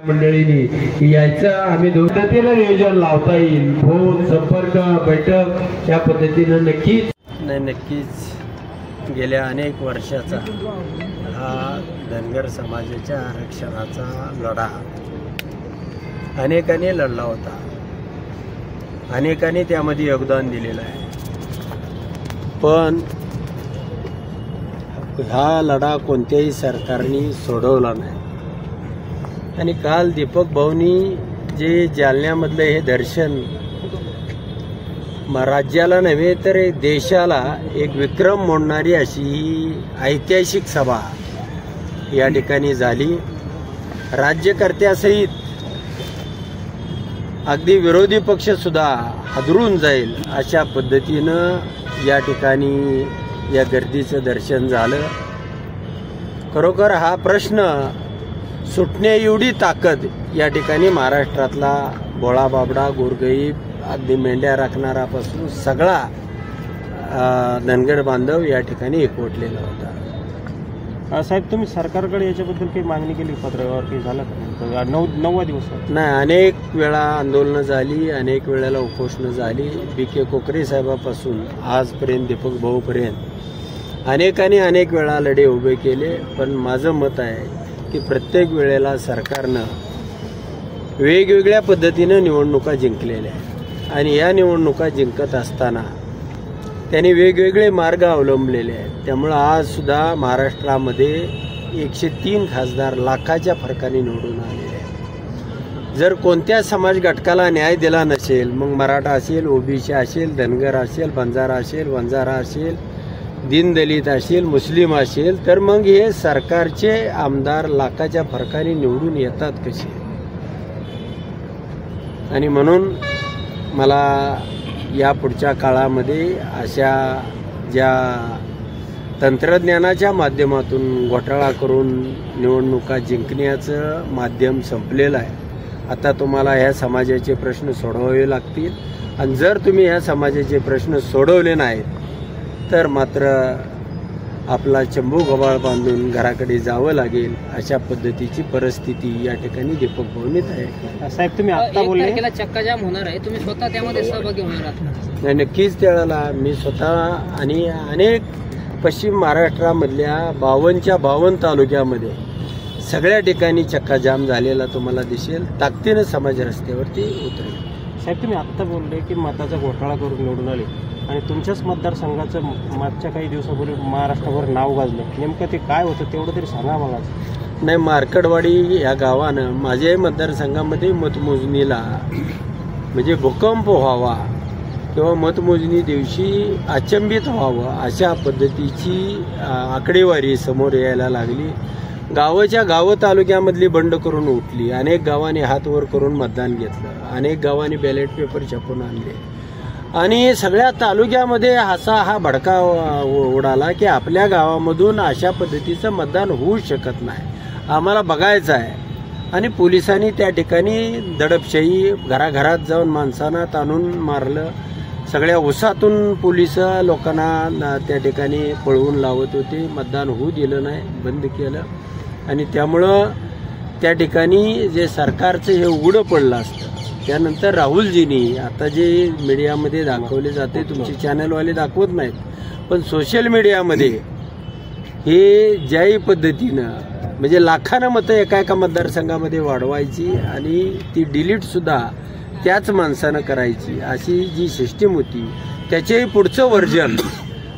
मंडळींनी यायचं आम्ही पद्धतीनं नियोजन लावता येईल, फोन संपर्क बैठक या पद्धतीनं नक्कीच गेल्या अनेक वर्षाचा हा धनगर समाजाच्या आरक्षणाचा लढा अनेकांनी लढला होता, अनेकांनी त्यामध्ये योगदान दिलेलं आहे. पण हा लढा कोणत्याही सरकारने सोडवला नाही. आणि काल दीपक भाऊनी जे जालन्यामधलं हे दर्शन राज्याला नव्हे तर देशाला एक विक्रम मोडणारी अशी ही ऐतिहासिक सभा या ठिकाणी झाली. राज्यकर्त्यासहित अगदी विरोधी पक्ष सुद्धा हादरून जाईल अशा पद्धतीनं या ठिकाणी या गर्दीचं दर्शन झालं. खरोखर हा प्रश्न सुटण्या एवढी ताकद या ठिकाणी महाराष्ट्रातला बोळा बाबडा गोरगरीब अगदी मेंढ्या राखणारापासून सगळा धनगर बांधव या ठिकाणी एकवटलेला होता. साहेब, तुम्ही सरकारकडे याच्याबद्दल काही मागणी केली, पत्रावर काही झालं का? 9वा दिवस नाही, अनेक वेळा आंदोलनं झाली, अनेक वेळेला उपोषणं झाली. BK कोकरे साहेबापासून आजपर्यंत दीपक भाऊपर्यंत अनेकांनी अनेक वेळा लढे उभे केले. पण माझं मत आहे की प्रत्येक वेळेला सरकारनं वेगवेगळ्या पद्धतीनं निवडणुका जिंकलेल्या आहेत आणि या निवडणुका जिंकत असताना त्यांनी वेगवेगळे मार्ग अवलंबलेले आहेत. त्यामुळं आज सुद्धा महाराष्ट्रामध्ये 103 खासदार लाखाच्या फरकाने निवडून आलेले आहेत. जर कोणत्या समाज घटकाला न्याय दिला नसेल, मग मराठा असेल, OBC असेल, धनगर असेल, बंजारा असेल, वंजारा असेल, दीनदलित असेल, मुस्लिम असेल, तर मग हे सरकारचे आमदार लाखाच्या फरकाने निवडून येतात कसे? आणि म्हणून मला या पुढच्या काळामध्ये अशा ज्या तंत्रज्ञानाच्या माध्यमातून घोटाळा करून निवडणुका जिंकण्याचं माध्यम संपलेलं आहे. आता तुम्हाला ह्या समाजाचे प्रश्न सोडवावे लागतील आणि जर तुम्ही ह्या समाजाचे प्रश्न सोडवले नाहीत तर मात्र आपला चंबू गबाळ बांधून घराकडे जावं लागेल अशा पद्धतीची परिस्थिती या ठिकाणी दीपक भाऊंनी तयार केली. साहेब, तुम्ही आता बोलले चक्काजाम होणार आहे, तुम्ही स्वतः त्यामध्ये सहभागी होणार आहात? नाही, नक्कीच त्यावेळेला मी स्वतः आणि अनेक पश्चिम महाराष्ट्रामधल्या 52च्या 52 तालुक्यामध्ये सगळ्या ठिकाणी चक्काजाम झालेला तुम्हाला दिसेल. ताकदीनं समाज रस्त्यावरती उतरेल. साहेब, तुम्ही आत्ता बोलले की मताचा घोटाळा करून निवडून आले आणि तुमच्याच मतदारसंघाचं मागच्या काही दिवसापूर्वी महाराष्ट्राभर नाव गाजलं. नेमकं ते काय होतं तेवढं तरी सांगा मला. नाही, मार्कडवाडी या गावानं माझ्याही मतदारसंघामध्ये मतमोजणीला म्हणजे भूकंप व्हावा किंवा मतमोजणी दिवशी अचंबित व्हावं अशा पद्धतीची आकडेवारी समोर यायला लागली. गावाच्या गावं तालुक्यामधली बंड करून उठली. अनेक गावांनी हात वर करून मतदान घेतलं, अनेक गावांनी बॅलेट पेपर छापून आणले आणि सगळ्या तालुक्यामध्ये हा भडका उडाला की आपल्या गावामधून अशा पद्धतीचं मतदान होऊ शकत नाही, आम्हाला बघायचं आहे. आणि पोलिसांनी त्या ठिकाणी दडपशाही घराघरात जाऊन माणसांना ताणून मारलं. सगळ्या उसातून पोलिस लोकांना त्या ठिकाणी पळवून लावत होते. मतदान होऊ दिलं नाही, बंद केलं. आणि त्यामुळं त्या ठिकाणी जे सरकारचं हे उघडं पडलं असतं. त्यानंतर राहुलजींनी आता जे मीडियामध्ये दाखवले जाते, तुमचे चॅनलवाले दाखवत नाहीत, पण सोशल मीडियामध्ये हे ज्याही पद्धतीनं म्हणजे लाखानं मतं एका मतदारसंघामध्ये वाढवायची आणि ती डिलीटसुद्धा त्याच माणसानं करायची अशी जी सिस्टीम होती, त्याच्याही पुढचं व्हर्जन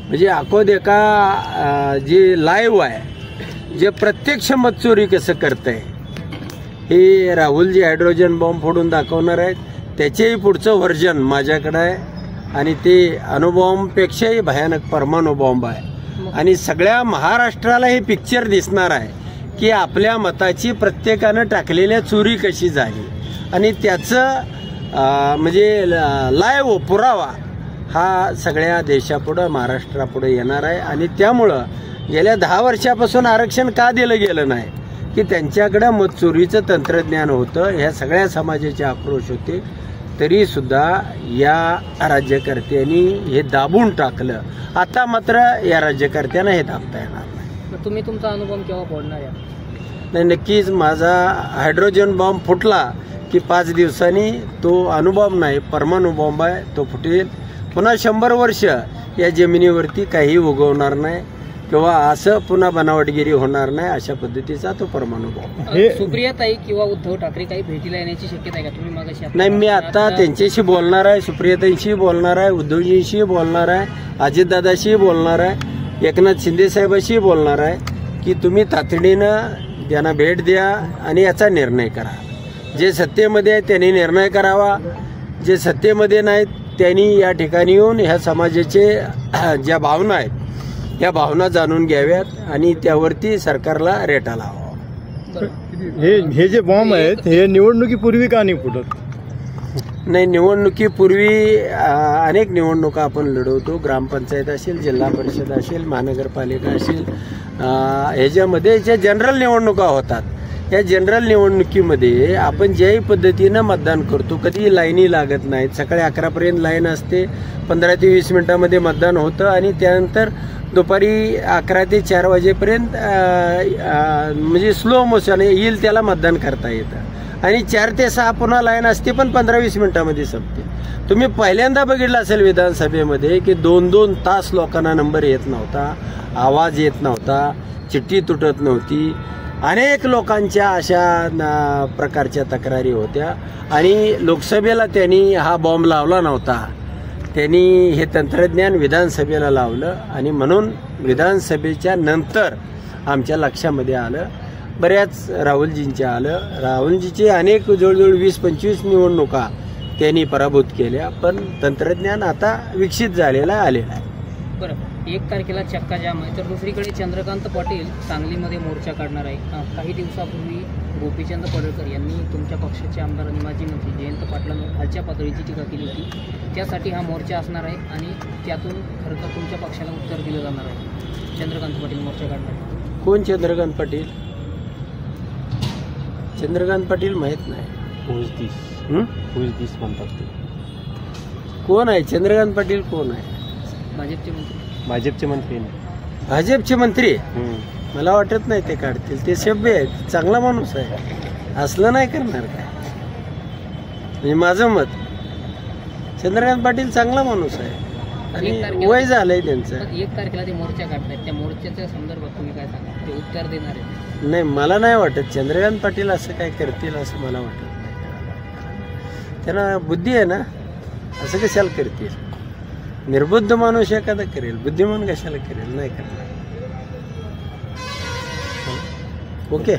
म्हणजे अकोदेका जे लाईव्ह आहे, जे प्रत्यक्ष मतचोरी कसं करतंय हे राहुलजी हायड्रोजन बॉम्ब फोडून दाखवणार आहेत. त्याचेही पुढचं व्हर्जन माझ्याकडे आहे आणि ते अणुबॉम्बपेक्षाही भयानक परमाणु बॉम्ब आहे. आणि सगळ्या महाराष्ट्राला हे पिक्चर दिसणार आहे की आपल्या मताची प्रत्येकानं टाकलेल्या चोरी कशी झाली आणि त्याचं म्हणजे लाईव्ह पुरावा हा सगळ्या देशापुढं महाराष्ट्रापुढे येणार आहे. आणि त्यामुळं गेल्या 10 वर्षापासून आरक्षण का दिलं गेलं नाही की त्यांच्याकडे मतचोरीचं तंत्रज्ञान होतं. ह्या सगळ्या समाजाचे आक्रोश होते, तरी सुद्धा या राज्यकर्त्यांनी हे दाबून टाकलं. आता मात्र या राज्यकर्त्यांना हे दाबता येणार नाही. तुम्ही तुमचा अनुभव केव्हा फोडणार आहे? नाही, नक्कीच माझा हायड्रोजन बॉम्ब फुटला की 5 दिवसांनी तो अणुबॉम्ब नाही, परमाणु बॉम्ब आहे, तो फुटेल. पुन्हा 100 वर्ष या जमिनीवरती काही उगवणार नाही किंवा असं पुन्हा बनावटगिरी होणार नाही, अशा पद्धतीचा तो परमाणु बॉम्ब. सुप्रियाताई किंवा उद्धव ठाकरे काही भेटीला येण्याची शक्यता आहे का? तुम्ही मागाशी नाही, मी आता त्यांच्याशी बोलणार आहे, सुप्रियाताईंशी बोलणार आहे, उद्धवजींशी बोलणार आहे, अजितदादाशी बोलणार आहे, एकनाथ शिंदे साहेबांशी बोलणार आहे की तुम्ही तातडीनं त्यांना भेट द्या आणि याचा निर्णय करा. जे सत्तेमध्ये आहे त्यांनी निर्णय करावा, जे सत्तेमध्ये नाहीत त्यांनी या ठिकाणी येऊन ह्या समाजाचे ज्या भावना आहेत या भावना जाणून घ्याव्यात आणि त्यावरती सरकारला रेटा लावा. हे जे बॉम्ब आहेत हे निवडणुकीपूर्वी का नाही फुटत? नाही, निवडणुकीपूर्वी अनेक निवडणुका आपण लढवतो. ग्रामपंचायत असेल, जिल्हा परिषद असेल, महानगरपालिका असेल, ह्याच्यामध्ये ज्या जनरल निवडणुका होतात, या जनरल निवडणुकीमध्ये आपण ज्याही पद्धतीनं मतदान करतो, कधी लाईनी लागत नाहीत. सकाळी 11पर्यंत लाईन असते, 15 ते 20 मिनिटांमध्ये मतदान होतं आणि त्यानंतर दुपारी 11 ते 4 वाजेपर्यंत म्हणजे स्लो मोशन येईल त्याला मतदान करता येतं आणि 4 ते 6 पुन्हा लाईन असते, पण 15-20 मिनिटांमध्ये संपते. तुम्ही पहिल्यांदा बघितलं असेल विधानसभेमध्ये की 2-2 तास लोकांना नंबर येत नव्हता, आवाज येत नव्हता, चिठ्ठी तुटत नव्हती. अनेक लोकांच्या अशा प्रकारच्या तक्रारी होत्या आणि लोकसभेला त्यांनी हा बॉम्ब लावला नव्हता. त्यांनी हे तंत्रज्ञान विधानसभेला लावलं आणि म्हणून विधानसभेच्या नंतर आमच्या लक्षामध्ये आलं, बऱ्याच राहुलजींच्या आलं. राहुलजीचे अनेक जवळजवळ 20-25 निवडणुका त्यांनी पराभूत केल्या, पण तंत्रज्ञान आता विकसित झालेलं आलेलं आहे. बरं, 1 तारखेला चक्का जाम आहे, तर दुसरीकडे चंद्रकांत पाटील सांगलीमध्ये मोर्चा काढणार आहे. काही दिवसापूर्वी गोपीचंद पडळकर यांनी तुमच्या पक्षाचे आमदार आणि माजी मंत्री जयंत पाटलांवर खालच्या पातळीची टीका केली होती. त्यासाठी हा मोर्चा असणार आहे आणि त्यातून खरं तर तुमच्या पक्षाला उत्तर दिलं जाणार आहे. चंद्रकांत पाटील मोर्चा काढणार आहे. कोण चंद्रकांत पाटील? चंद्रकांत पाटील माहीत नाही. म्हणतात ते कोण आहे चंद्रकांत पाटील? कोण आहे? भाजपचे मंत्री. भाजपचे मंत्री? मला वाटत नाही ते काढतील. ते सभ्य आहेत, चांगला माणूस आहे, असलं नाही करणार काय, म्हणजे माझं मत. चंद्रकांत पाटील चांगला माणूस आहे आणि वय झालंय त्यांचं. 1 तारखेला ते मोर्चा काढतायत, त्या मोर्चाच्या संदर्भात तुम्ही काय सांगा? ते उत्तर देणार आहे? नाही, मला नाही वाटत चंद्रकांत पाटील असं काय करतील असं मला वाटत नाही. त्यांना बुद्धी आहे ना, असं कशाला करतील? निर्बुद्ध माणूस एखादा करेल, बुद्धिमान कशाला करेल? नाही करणार. ओके.